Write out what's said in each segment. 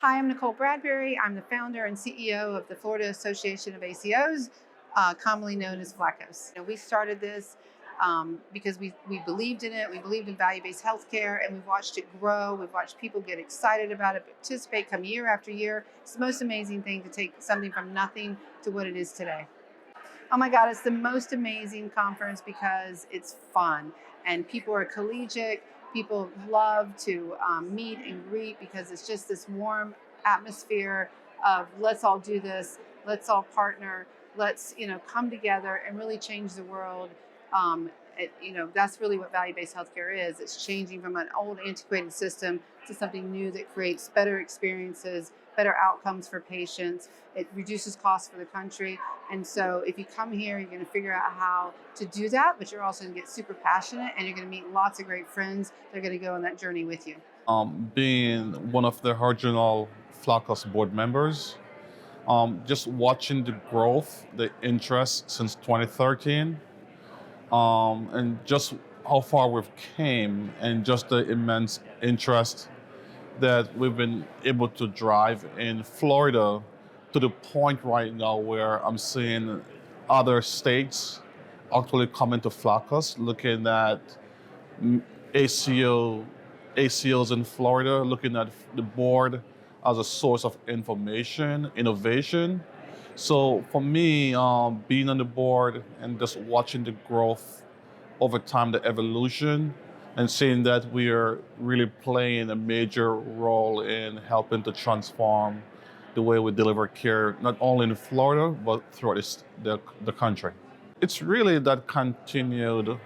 Hi, I'm Nicole Bradberry. I'm the founder and CEO of the Florida Association of ACOs, commonly known as FLAACOs. We started this because we believed in it. We believed in value-based healthcare, and we've watched it grow. We've watched people get excited about it, participate, come year after year. It's the most amazing thing to take something from nothing to what it is today. Oh my God, it's the most amazing conference because it's fun and people are collegiate. People love to meet and greet because it's just this warm atmosphere of let's all do this, let's all partner, let's come together and really change the world. That's really what value-based healthcare is. It's changing from an old antiquated system to something new that creates better experiences, better outcomes for patients. It reduces costs for the country. And so if you come here, you're going to figure out how to do that, but you're also going to get super passionate and you're going to meet lots of great friends that are going to go on that journey with you. Being one of the original FLAACOs board members, just watching the growth, the interest since 2013, and just how far we've came, and just the immense interest that we've been able to drive in Florida to the point right now where I'm seeing other states actually coming to FLAACOs, looking at ACO, ACOs in Florida, looking at the board as a source of information, innovation. So for me, being on the board and just watching the growth over time, the evolution, and seeing that we are really playing a major role in helping to transform the way we deliver care, not only in Florida, but throughout the country. It's really that continued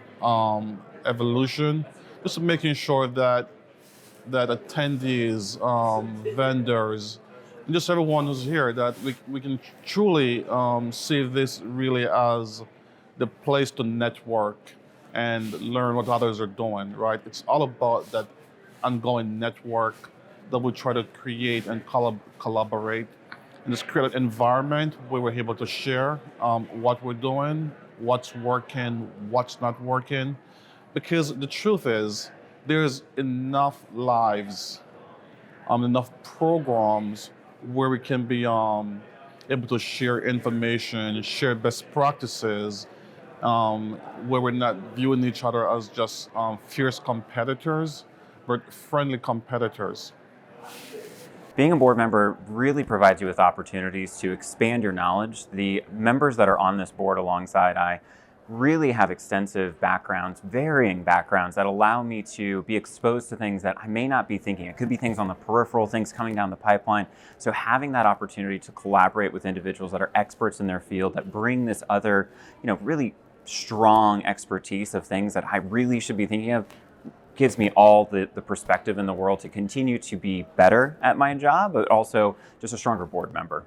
evolution, just making sure that attendees, vendors, and just everyone who's here, that we can truly see this really as the place to network and learn what others are doing, right? It's all about that ongoing network that we try to create and collaborate and just create an environment where we're able to share what we're doing, what's working, what's not working. Because the truth is, there's enough lives, enough programs where we can be able to share information, share best practices, where we're not viewing each other as just fierce competitors, but friendly competitors. Being a board member really provides you with opportunities to expand your knowledge. The members that are on this board alongside I really have extensive backgrounds, varying backgrounds that allow me to be exposed to things that I may not be thinking. It could be things on the peripheral, things coming down the pipeline. So having that opportunity to collaborate with individuals that are experts in their field, that bring this other, really strong expertise of things that I really should be thinking of, gives me all the perspective in the world to continue to be better at my job, but also just a stronger board member.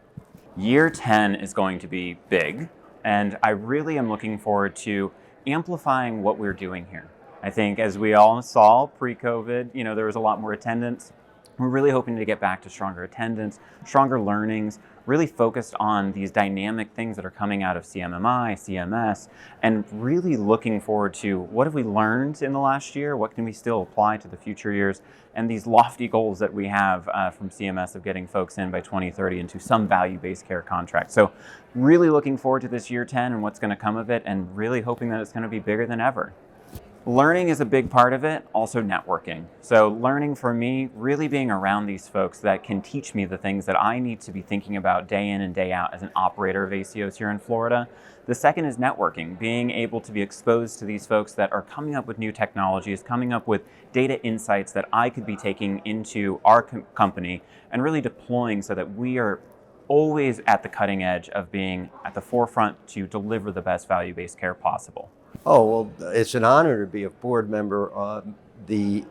Year 10 is going to be big, and I really am looking forward to amplifying what we're doing here. I think as we all saw pre-COVID, there was a lot more attendance. We're really hoping to get back to stronger attendance, stronger learnings, really focused on these dynamic things that are coming out of CMMI, CMS, and really looking forward to what have we learned in the last year, what can we still apply to the future years, and these lofty goals that we have from CMS of getting folks in by 2030 into some value-based care contract. So really looking forward to this year 10 and what's going to come of it, and really hoping that it's going to be bigger than ever. Learning is a big part of it, also networking. So learning for me, really being around these folks that can teach me the things that I need to be thinking about day in and day out as an operator of ACOs here in Florida. The second is networking, being able to be exposed to these folks that are coming up with new technologies, coming up with data insights that I could be taking into our company and really deploying so that we are always at the cutting edge of being at the forefront to deliver the best value-based care possible. Oh, well, it's an honor to be a board member. The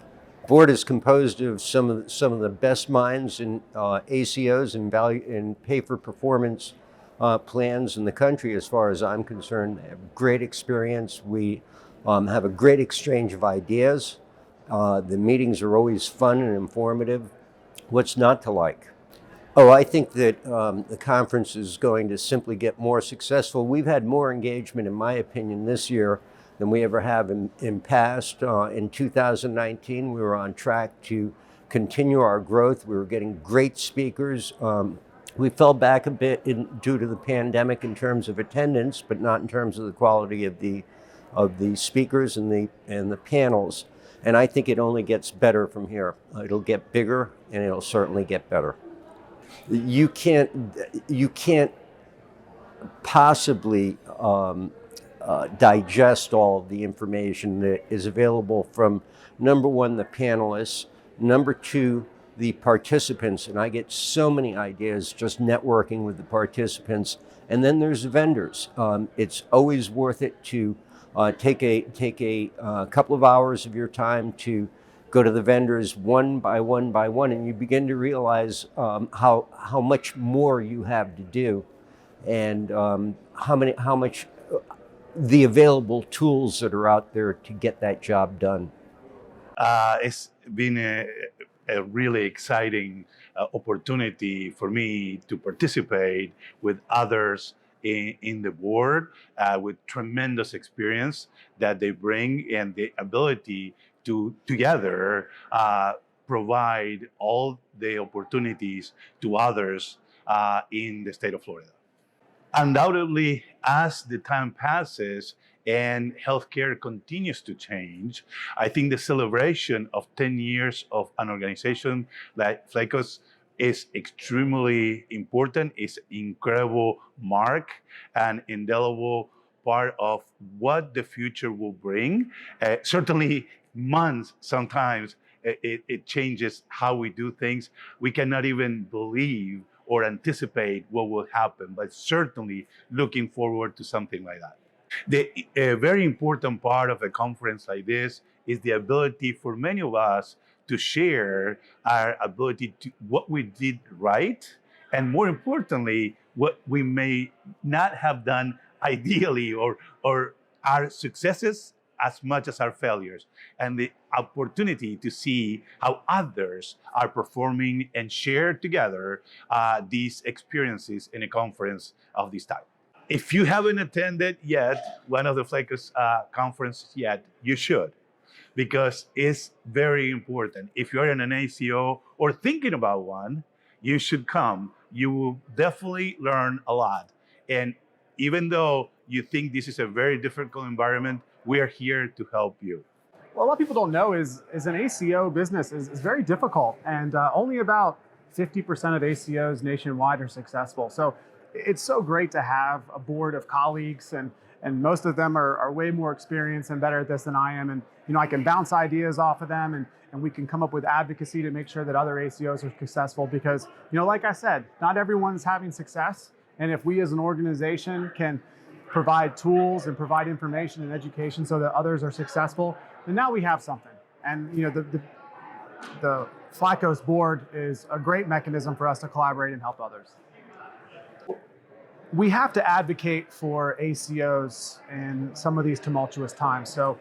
board is composed of some of the best minds in ACOs and value and pay for performance plans in the country, as far as I'm concerned. They have great experience. We have a great exchange of ideas. The meetings are always fun and informative. What's not to like? Oh, I think that the conference is going to simply get more successful. We've had more engagement, in my opinion, this year than we ever have in past. In 2019, we were on track to continue our growth. We were getting great speakers. We fell back a bit due to the pandemic in terms of attendance, but not in terms of the quality of the speakers and the panels. And I think it only gets better from here. It'll get bigger, and it'll certainly get better. You can't possibly digest all of the information that is available from, number one, the panelists, number two, the participants, and I get so many ideas just networking with the participants. And then there's the vendors. It's always worth it to take a couple of hours of your time to go to the vendors one by one by one, and you begin to realize how much more you have to do, and how much the available tools that are out there to get that job done. It's been a really exciting opportunity for me to participate with others in the board with tremendous experience that they bring and the ability to together provide all the opportunities to others in the state of Florida. Undoubtedly, as the time passes and healthcare continues to change, I think the celebration of 10 years of an organization like FLAACOs is extremely important. It's an incredible mark and indelible part of what the future will bring. Certainly, months sometimes it changes how we do things. We cannot even believe or anticipate what will happen, but certainly looking forward to something like that. A very important part of a conference like this is the ability for many of us to share our ability to what we did right, and more importantly, what we may not have done ideally, or our successes as much as our failures, and the opportunity to see how others are performing and share together these experiences in a conference of this type. If you haven't attended yet one of the FLAACOs conferences yet, you should, because it's very important. If you're in an ACO or thinking about one, you should come. You will definitely learn a lot. And even though you think this is a very difficult environment, we are here to help you. Well, a lot of people don't know is an ACO business is very difficult, and only about 50% of ACOs nationwide are successful. So it's so great to have a board of colleagues, and most of them are way more experienced and better at this than I am. And I can bounce ideas off of them, and we can come up with advocacy to make sure that other ACOs are successful, because like I said, not everyone's having success. And if we as an organization can provide tools and provide information and education so that others are successful, then now we have something. And the FLAACOs board is a great mechanism for us to collaborate and help others. We have to advocate for ACOs in some of these tumultuous times. So,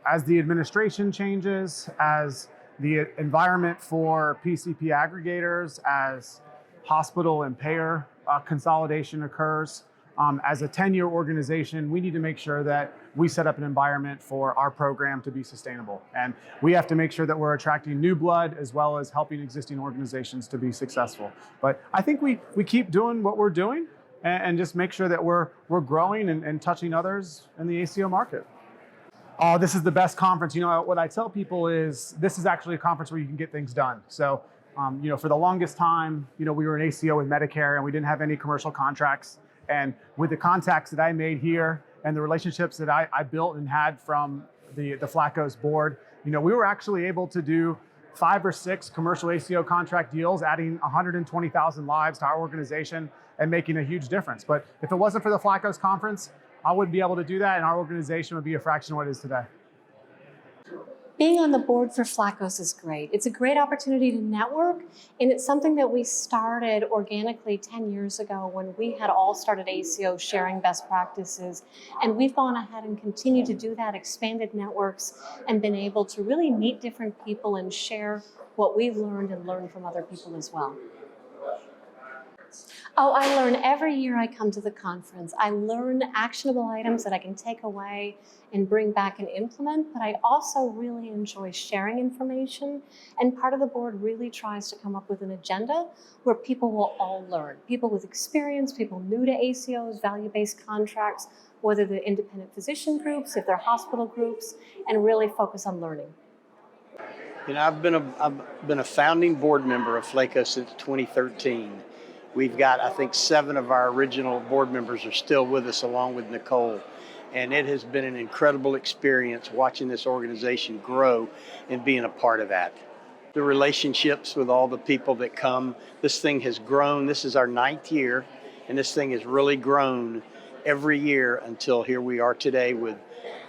as the administration changes, as the environment for PCP aggregators, as hospital and payer consolidation occurs, as a 10-year organization, we need to make sure that we set up an environment for our program to be sustainable. And we have to make sure that we're attracting new blood as well as helping existing organizations to be successful. But I think we keep doing what we're doing and just make sure that we're growing and touching others in the ACO market. Oh, this is the best conference. What I tell people is this is actually a conference where you can get things done. So, for the longest time, we were an ACO with Medicare and we didn't have any commercial contracts. And with the contacts that I made here and the relationships that I built and had from the FLAACOs board, we were actually able to do 5 or 6 commercial ACO contract deals, adding 120,000 lives to our organization and making a huge difference. But if it wasn't for the FLAACOs conference, I wouldn't be able to do that, and our organization would be a fraction of what it is today. Being on the board for FLAACOs is great. It's a great opportunity to network, and it's something that we started organically 10 years ago when we had all started ACOs sharing best practices. And we've gone ahead and continued to do that, expanded networks, and been able to really meet different people and share what we've learned and learn from other people as well. Oh, I learn every year I come to the conference. I learn actionable items that I can take away and bring back and implement, but I also really enjoy sharing information. And part of the board really tries to come up with an agenda where people will all learn. People with experience, people new to ACOs, value-based contracts, whether they're independent physician groups, if they're hospital groups, and really focus on learning. You know, I've been a founding board member of FLAACOs since 2013. We've got, I think, 7 of our original board members are still with us, along with Nicole. And it has been an incredible experience watching this organization grow and being a part of that. The relationships with all the people that come, this thing has grown. This is our 9th year, and this thing has really grown every year until here we are today with,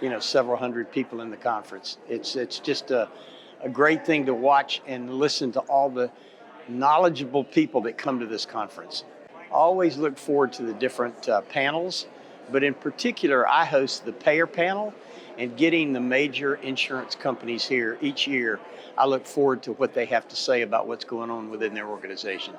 you know, several hundred people in the conference. It's just a great thing to watch and listen to all the knowledgeable people that come to this conference. I always look forward to the different panels, but in particular, I host the payer panel, and getting the major insurance companies here each year, I look forward to what they have to say about what's going on within their organizations.